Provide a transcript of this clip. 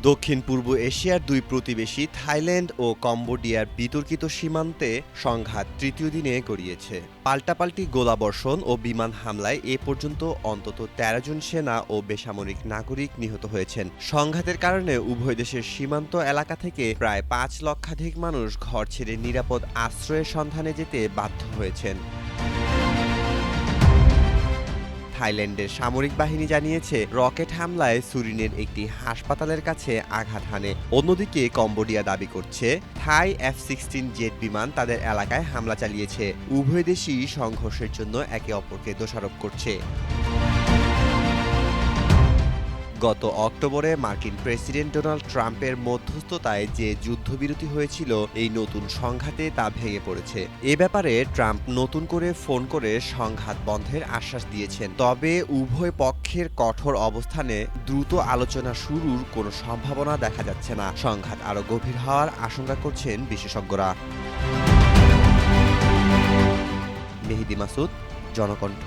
দক্ষিণ পূর্ব এশিয়ার দুই প্রতিবেশী থাইল্যান্ড ও কম্বোডিয়ার বিতর্কিত সীমান্তে সংঘাত তৃতীয় দিনে গড়িয়েছে। পাল্টাপাল্টি গোলাবর্ষণ ও বিমান হামলায় এ পর্যন্ত অন্তত ১৩ জন সেনা ও বেসামরিক নাগরিক নিহত হয়েছেন। সংঘাতের কারণে উভয় দেশের সীমান্ত এলাকা থেকে প্রায় ৫ লক্ষাধিক মানুষ ঘর ছেড়ে নিরাপদ আশ্রয়ের সন্ধানে যেতে বাধ্য হয়েছেন। থাইল্যান্ডের সামরিক বাহিনী জানিয়েছে, রকেট হামলায় সুরিনের একটি হাসপাতালের কাছে আঘাত হানে। অন্যদিকে কম্বোডিয়া দাবি করছে, থাই F-16 জেট বিমান তাদের এলাকায় হামলা চালিয়েছে। উভয় দেশই সংঘর্ষের জন্য একে অপরকে দোষারোপ করছে। গত অক্টোবরে মার্কিন প্রেসিডেন্ট ডোনাল্ড ট্রাম্পের মধ্যস্থতায় যে যুদ্ধবিরতি হয়েছিল, এই নতুন সংঘাতে তা ভেঙে পড়েছে। এ ব্যাপারে ট্রাম্প নতুন করে ফোন করে সংঘাত বন্ধের আশ্বাস দিয়েছেন। তবে উভয় পক্ষের কঠোর অবস্থানে দ্রুত আলোচনা শুরুর কোনো সম্ভাবনা দেখা যাচ্ছে না। সংঘাত আরও গভীর হওয়ার আশঙ্কা করছেন বিশেষজ্ঞরা। মেহেদী মাসুদ, জনকণ্ঠ।